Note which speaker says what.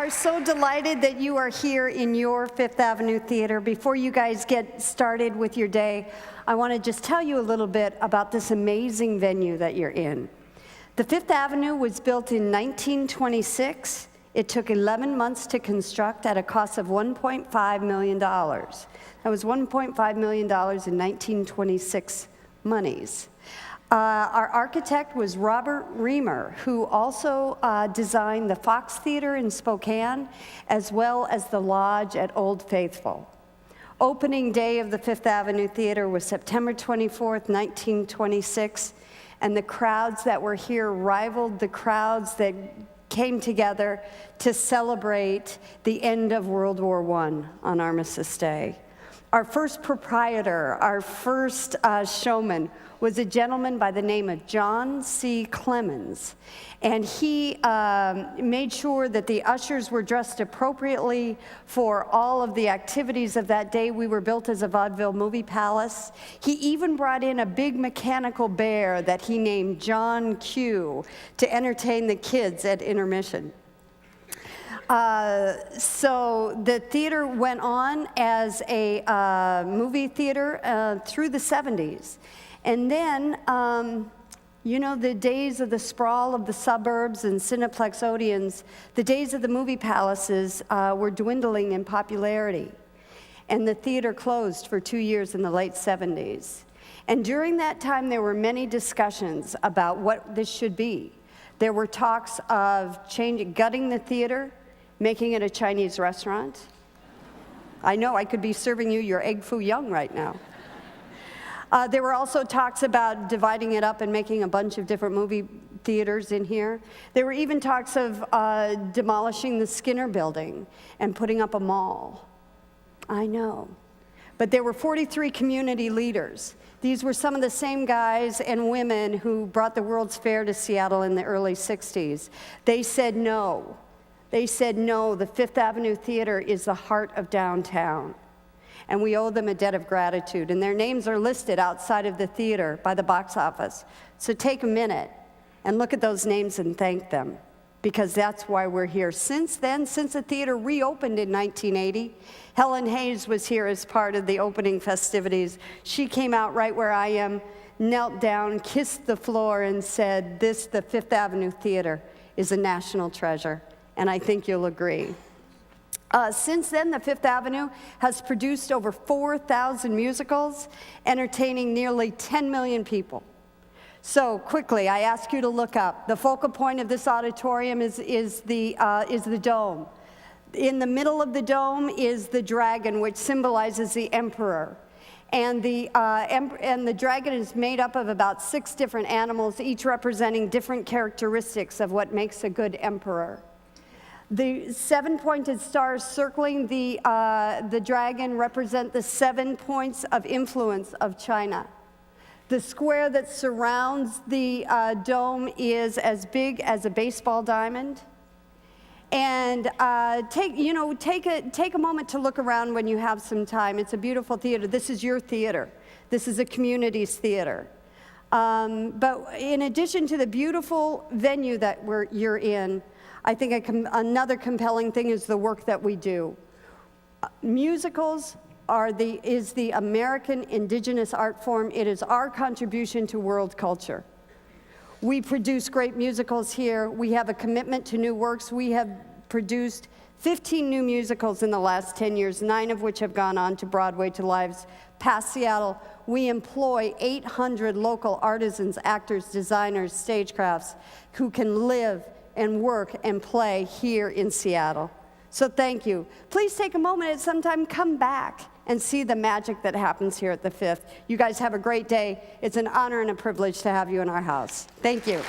Speaker 1: are so delighted that you are here in your Fifth Avenue Theater. Before you guys get started with your day, I want to just tell you a little bit about this amazing venue that you're in. The Fifth Avenue was built in 1926. It took 11 months to construct at a cost of $1.5 million. That was $1.5 million in 1926 monies. Our architect was Robert Reamer, who also designed the Fox Theater in Spokane, as well as the Lodge at Old Faithful. Opening day of the Fifth Avenue Theater was September 24th, 1926, and the crowds that were here rivaled the crowds that came together to celebrate the end of World War I on Armistice Day. Our first proprietor, our first showman, was a gentleman by the name of John C. Clemens. And he made sure that the ushers were dressed appropriately for all of the activities of that day. We were built as a vaudeville movie palace. He even brought in a big mechanical bear that he named John Q to entertain the kids at intermission. So the theater went on as a movie theater through the 70s. And then, you know, the days of the sprawl of the suburbs and Cineplexodians, the days of the movie palaces were dwindling in popularity. And the theater closed for 2 years in the late 70s. And during that time, there were many discussions about what this should be. There were talks of gutting the theater, making it a Chinese restaurant. I know I could be serving you your egg foo young right now. There were also talks about dividing it up and making a bunch of different movie theaters in here. There were even talks of demolishing the Skinner building and putting up a mall. I know. But there were 43 community leaders. These were some of the same guys and women who brought the World's Fair to Seattle in the early 60s. They said no. They said no, the Fifth Avenue Theater is the heart of downtown. And we owe them a debt of gratitude. And their names are listed outside of the theater by the box office. So take a minute and look at those names and thank them, because that's why we're here. Since then, since the theater reopened in 1980, Helen Hayes was here as part of the opening festivities. She came out right where I am, knelt down, kissed the floor, and said, "This, the Fifth Avenue Theater, is a national treasure." And I think you'll agree. Since then, the Fifth Avenue has produced over 4,000 musicals, entertaining nearly 10 million people. So quickly, I ask you to look up. The focal point of this auditorium is the dome. In the middle of the dome is the dragon, which symbolizes the emperor. And the dragon is made up of about 6 different animals, each representing different characteristics of what makes a good emperor. The 7-pointed stars circling the dragon represent the 7 points of influence of China. The square that surrounds the dome is as big as a baseball diamond. And take a moment to look around when you have some time. It's a beautiful theater. This is your theater. This is a community's theater. But in addition to the beautiful venue that you're in, I think another compelling thing is the work that we do. Musicals is the American indigenous art form. It is our contribution to world culture. We produce great musicals here. We have a commitment to new works. We have produced 15 new musicals in the last 10 years, 9 of which have gone on to Broadway to lives past Seattle. We employ 800 local artisans, actors, designers, stagecrafts who can live and work and play here in Seattle. So thank you. Please take a moment at some time, come back and see the magic that happens here at the Fifth. You guys have a great day. It's an honor and a privilege to have you in our house. Thank you.